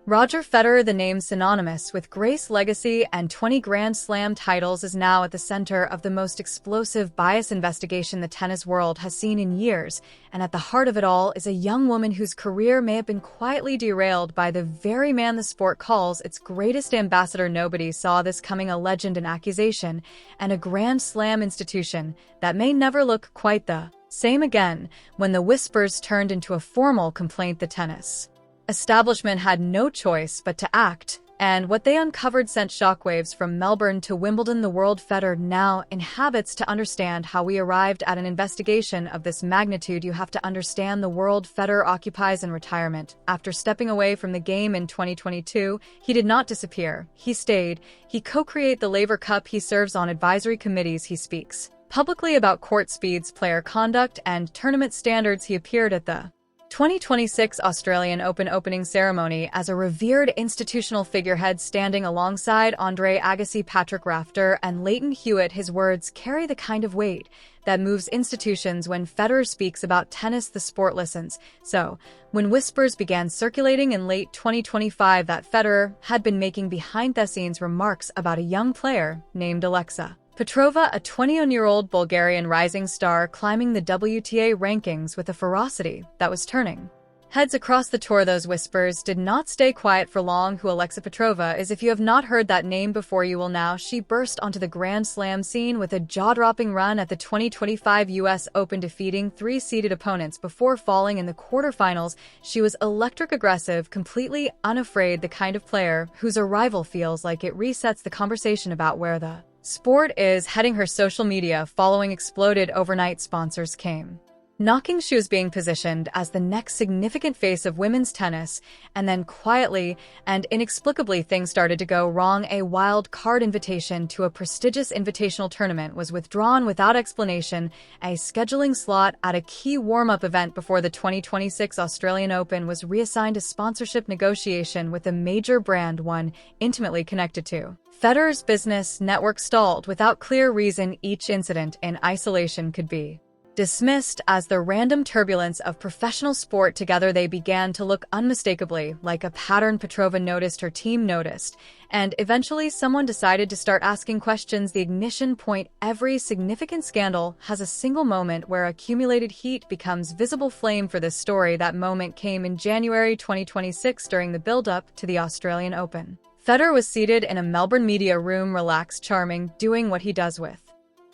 Roger Federer, the name synonymous with grace, legacy, and 20 Grand Slam titles, is now at the center of the most explosive bias investigation the tennis world has seen in years, and at the heart of it all is a young woman whose career may have been quietly derailed by the very man the sport calls its greatest ambassador. Nobody saw this coming: a legend, an accusation, and a Grand Slam institution that may never look quite the same again when the whispers turned into a formal complaint. The tennis establishment had no choice but to act, and what they uncovered sent shockwaves from Melbourne to Wimbledon. The world Federer now inhabits. To understand how we arrived at an investigation of this magnitude, you have to understand the world Federer occupies in retirement. After stepping away from the game in 2022, he did not disappear. He stayed. He co-created the Laver Cup. He serves on advisory committees. He speaks publicly about court speeds, player conduct, and tournament standards. He appeared at the 2026 Australian Open opening ceremony as a revered institutional figurehead, standing alongside Andre Agassi, Patrick Rafter, and Leighton Hewitt. His words carry the kind of weight that moves institutions. When Federer speaks about tennis, the sport listens. So, when whispers began circulating in late 2025 that Federer had been making behind-the-scenes remarks about a young player named Alexa Petrova, a 21-year-old Bulgarian rising star climbing the WTA rankings with a ferocity that was turning heads across the tour, those whispers did not stay quiet for long. Who Alexa Petrova is? If you have not heard that name before, you will now. She burst onto the Grand Slam scene with a jaw-dropping run at the 2025 US Open, defeating three-seeded opponents before falling in the quarterfinals. She was electric, aggressive, completely unafraid, the kind of player whose arrival feels like it resets the conversation about where the sport is heading. Her social media following exploded overnight. Sponsors came knocking. She was being positioned as the next significant face of women's tennis, and then quietly and inexplicably things started to go wrong. A wild card invitation to a prestigious invitational tournament was withdrawn without explanation. A scheduling slot at a key warm-up event before the 2026 Australian Open was reassigned. A sponsorship negotiation with a major brand, one intimately connected to Federer's business network, stalled without clear reason. Each incident in isolation could be dismissed as the random turbulence of professional sport. Together they began to look unmistakably like a pattern. Petrova noticed, her team noticed, and eventually someone decided to start asking questions. The ignition point: every significant scandal has a single moment where accumulated heat becomes visible flame. For this story, that moment came in January 2026 during the build-up to the Australian Open. Federer was seated in a Melbourne media room, relaxed, charming, doing what he does with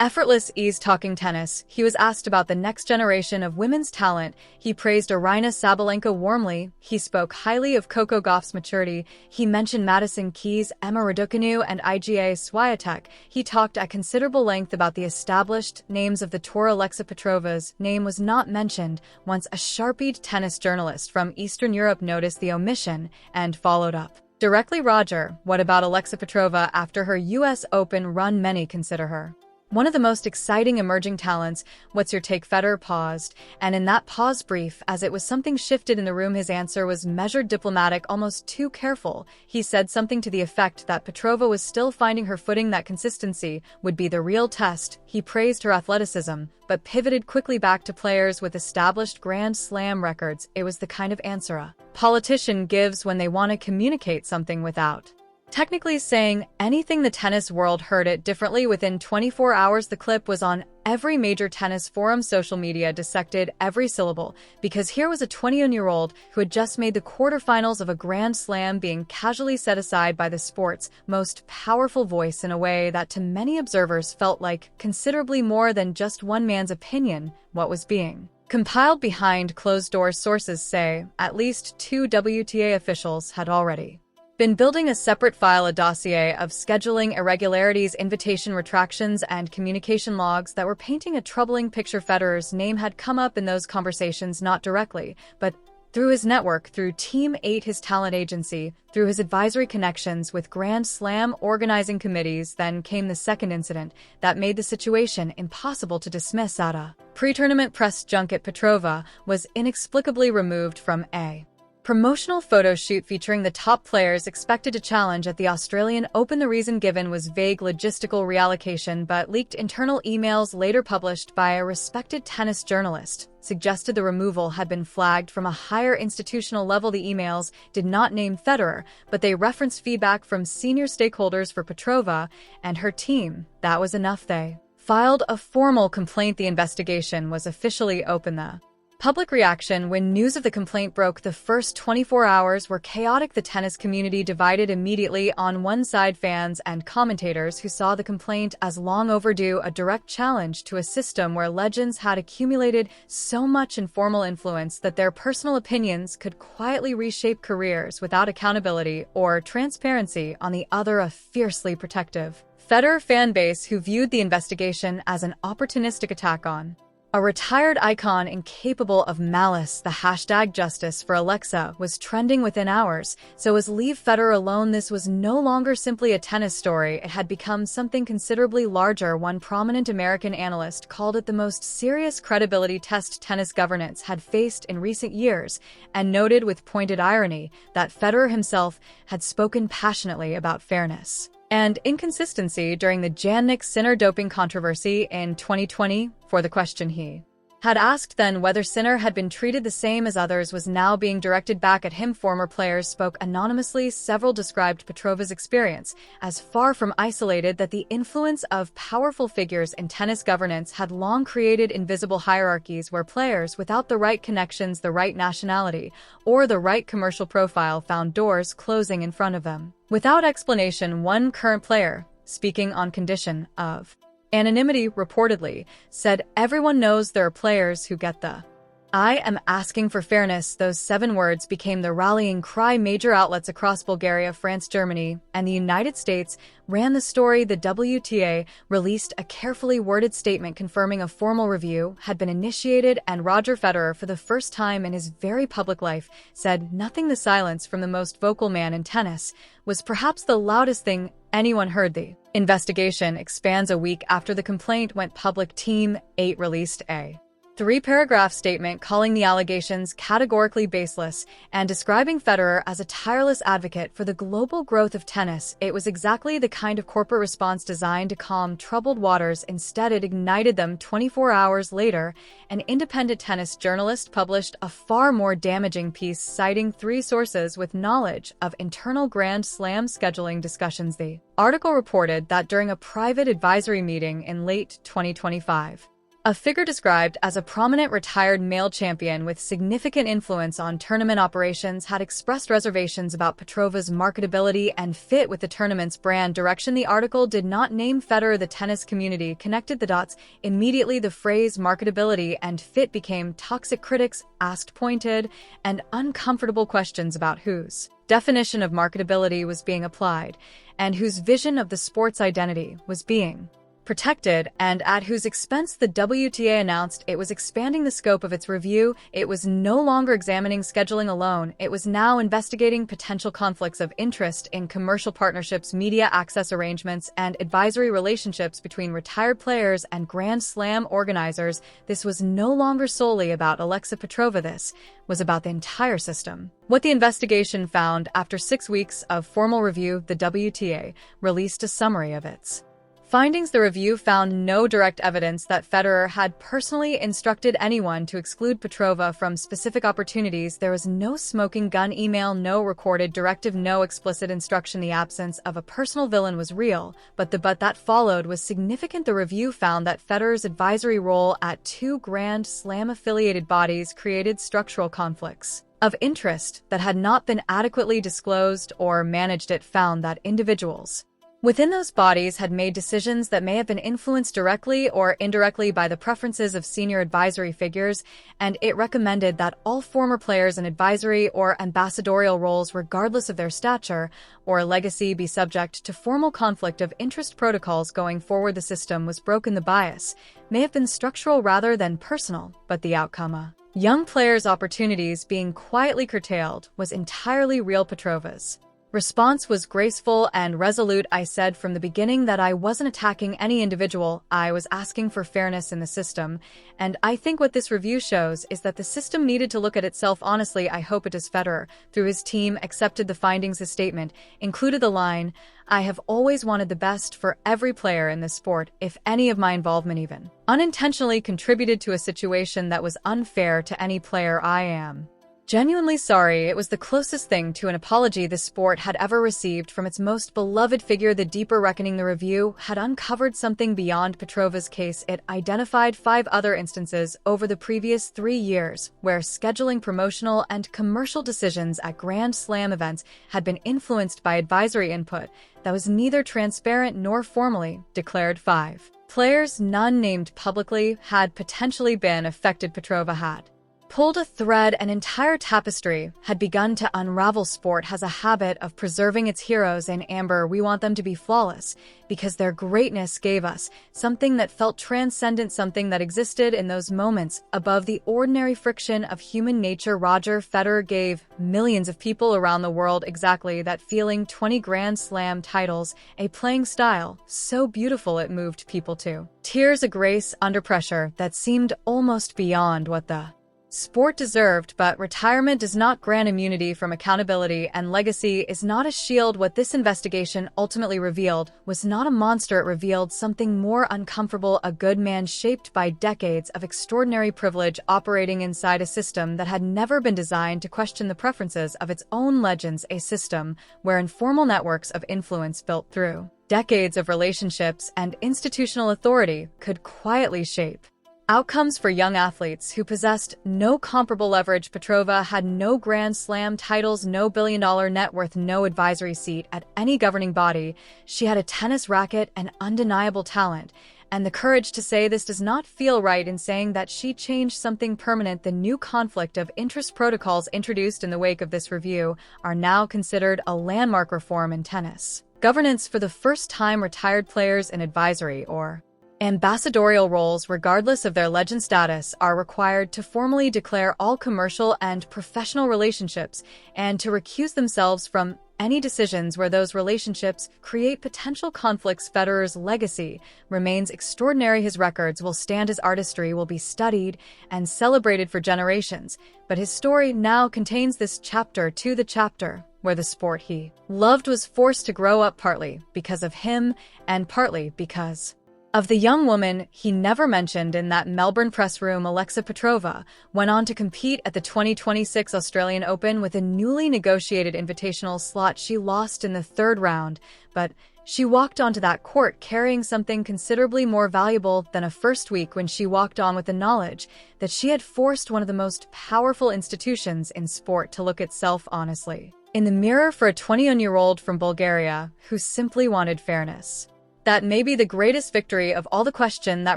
effortless ease, talking tennis. He was asked about the next generation of women's talent. He praised Aryna Sabalenka warmly. He spoke highly of Coco Gauff's maturity. He mentioned Madison Keys, Emma Raducanu, and Iga Swiatek. He talked at considerable length about the established names of the tour. Alexa Petrova's name was not mentioned. Once a sharp-eyed tennis journalist from Eastern Europe noticed the omission and followed up directly: Roger, what about Alexa Petrova? After her US Open run, many consider her one of the most exciting emerging talents. What's your take? Federer paused, and in that pause, brief as it was, something shifted in the room. His answer was measured, diplomatic, almost too careful. He said something to the effect that Petrova was still finding her footing, that consistency would be the real test. He praised her athleticism, but pivoted quickly back to players with established Grand Slam records. It was the kind of answer a politician gives when they want to communicate something without technically saying anything. The tennis world heard it differently. Within 24 hours, the clip was on every major tennis forum. Social media dissected every syllable, because here was a 21-year-old who had just made the quarterfinals of a Grand Slam being casually set aside by the sport's most powerful voice in a way that to many observers felt like considerably more than just one man's opinion. What was being compiled behind closed doors, sources say at least two WTA officials had already been building a separate file, a dossier of scheduling irregularities, invitation retractions, and communication logs that were painting a troubling picture. Federer's name had come up in those conversations, not directly, but through his network, through Team 8, his talent agency, through his advisory connections with Grand Slam organizing committees. Then came the second incident that made the situation impossible to dismiss. At a pre-tournament press junket, Petrova was inexplicably removed from a promotional photo shoot featuring the top players expected to challenge at the Australian Open. The reason given was vague logistical reallocation, but leaked internal emails later published by a respected tennis journalist suggested the removal had been flagged from a higher institutional level. The emails did not name Federer, but they referenced feedback from senior stakeholders for Petrova and her team. That was enough. They filed a formal complaint. The investigation was officially open. The public reaction when news of the complaint broke: the first 24 hours were chaotic. The tennis community divided immediately. On one side, fans and commentators who saw the complaint as long overdue, a direct challenge to a system where legends had accumulated so much informal influence that their personal opinions could quietly reshape careers without accountability or transparency. On the other, a fiercely protective Federer fan base who viewed the investigation as an opportunistic attack on a retired icon incapable of malice. The hashtag Justice for Alexa was trending within hours, so as leave Federer alone. This was no longer simply a tennis story. It had become something considerably larger. One prominent American analyst called it the most serious credibility test tennis governance had faced in recent years, and noted with pointed irony that Federer himself had spoken passionately about fairness and inconsistency during the Jannik-Sinner doping controversy in 2020. For the question he had asked then whether Sinner had been treated the same as others was now being directed back at him. Former players spoke anonymously. Several described Petrova's experience as far from isolated, that the influence of powerful figures in tennis governance had long created invisible hierarchies where players without the right connections, the right nationality, or the right commercial profile found doors closing in front of them without explanation. One current player, speaking on condition of anonymity, reportedly said, "Everyone knows there are players who get the I am asking for fairness." Those 7 words became the rallying cry. Major outlets across Bulgaria, France, Germany, and the United States ran the story. The WTA released a carefully worded statement confirming a formal review had been initiated, and Roger Federer, for the first time in his very public life, said nothing. The silence from the most vocal man in tennis was perhaps the loudest thing anyone heard. The investigation expands a week after the complaint went public. Team 8 released a 3-paragraph statement calling the allegations categorically baseless and describing Federer as a tireless advocate for the global growth of tennis. It was exactly the kind of corporate response designed to calm troubled waters. Instead, it ignited them. 24 hours later, an independent tennis journalist published a far more damaging piece, citing 3 sources with knowledge of internal Grand Slam scheduling discussions. The article reported that during a private advisory meeting in late 2025, a figure described as a prominent retired male champion with significant influence on tournament operations had expressed reservations about Petrova's marketability and fit with the tournament's brand direction. The article did not name Federer. The tennis community connected the dots immediately. The phrase marketability and fit became toxic. Critics asked pointed and uncomfortable questions about whose definition of marketability was being applied and whose vision of the sport's identity was being protected, and at whose expense. The WTA announced it was expanding the scope of its review. It was no longer examining scheduling alone. It was now investigating potential conflicts of interest in commercial partnerships, media access arrangements, and advisory relationships between retired players and Grand Slam organizers. This was no longer solely about Alexa Petrova. This was about the entire system. What the investigation found after 6 weeks of formal review, the WTA released a summary of its findings. The review found no direct evidence that Federer had personally instructed anyone to exclude Petrova from specific opportunities. There was no smoking gun email, no recorded directive, no explicit instruction. The absence of a personal villain was real, but the that followed was significant. The review found that Federer's advisory role at 2 Grand Slam-affiliated bodies created structural conflicts of interest that had not been adequately disclosed or managed. It found that individuals within those bodies had made decisions that may have been influenced directly or indirectly by the preferences of senior advisory figures, and it recommended that all former players in advisory or ambassadorial roles, regardless of their stature or legacy, be subject to formal conflict of interest protocols going forward. The system was broken. The bias may have been structural rather than personal, but the outcome, young players' opportunities being quietly curtailed, was entirely real. Petrova's response was graceful and resolute. "I said from the beginning that I wasn't attacking any individual. I was asking for fairness in the system. And I think what this review shows is that the system needed to look at itself honestly. I hope it does." Federer, through his team, accepted the findings. His statement included the line, "I have always wanted the best for every player in this sport, if any of my involvement even unintentionally contributed to a situation that was unfair to any player. I am genuinely sorry." It was the closest thing to an apology the sport had ever received from its most beloved figure. The deeper reckoning. The review had uncovered something beyond Petrova's case. It identified 5 other instances over the previous 3 years where scheduling, promotional, and commercial decisions at Grand Slam events had been influenced by advisory input that was neither transparent nor formally declared. 5 players, none named publicly, had potentially been affected. Petrova had pulled a thread. An entire tapestry had begun to unravel. Sport has a habit of preserving its heroes in amber. We want them to be flawless because their greatness gave us something that felt transcendent, something that existed in those moments above the ordinary friction of human nature. Roger Federer gave millions of people around the world exactly that feeling. 20 Grand Slam titles, a playing style so beautiful it moved people to tears, a grace under pressure that seemed almost beyond what the sport deserved. But retirement does not grant immunity from accountability, and legacy is not a shield. What this investigation ultimately revealed was not a monster. It revealed something more uncomfortable, a good man shaped by decades of extraordinary privilege, operating inside a system that had never been designed to question the preferences of its own legends, a system where informal networks of influence built through decades of relationships and institutional authority could quietly shape outcomes for young athletes who possessed no comparable leverage. Petrova had no Grand Slam titles, no billion-dollar net worth, no advisory seat at any governing body. She had a tennis racket and undeniable talent, and the courage to say this does not feel right. In saying that she changed something permanent. The new conflict of interest protocols introduced in the wake of this review are now considered a landmark reform in tennis governance. For the first time, retired players in advisory or ambassadorial roles, regardless of their legend status, are required to formally declare all commercial and professional relationships and to recuse themselves from any decisions where those relationships create potential conflicts. Federer's legacy remains extraordinary. His records will stand. His artistry will be studied and celebrated for generations. But his story now contains this chapter 2, the chapter where the sport he loved was forced to grow up, partly because of him and partly because of the young woman he never mentioned in that Melbourne press room. Alexa Petrova went on to compete at the 2026 Australian Open with a newly negotiated invitational slot. She lost in the 3rd round, but she walked onto that court carrying something considerably more valuable than a first week, when she walked on with the knowledge that she had forced one of the most powerful institutions in sport to look itself honestly in the mirror. For a 21-year-old from Bulgaria who simply wanted fairness, that may be the greatest victory of all. The question that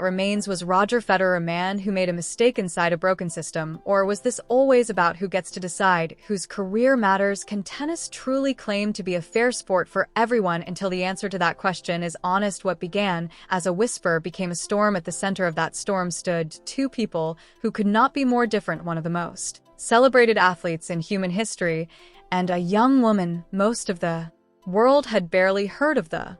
remains, was Roger Federer a man who made a mistake inside a broken system, or was this always about who gets to decide whose career matters? Can tennis truly claim to be a fair sport for everyone? Until the answer to that question is honest. What began as a whisper became a storm. At the center of that storm stood 2 people who could not be more different: one of the most celebrated athletes in human history, and a young woman most of the world had barely heard of. The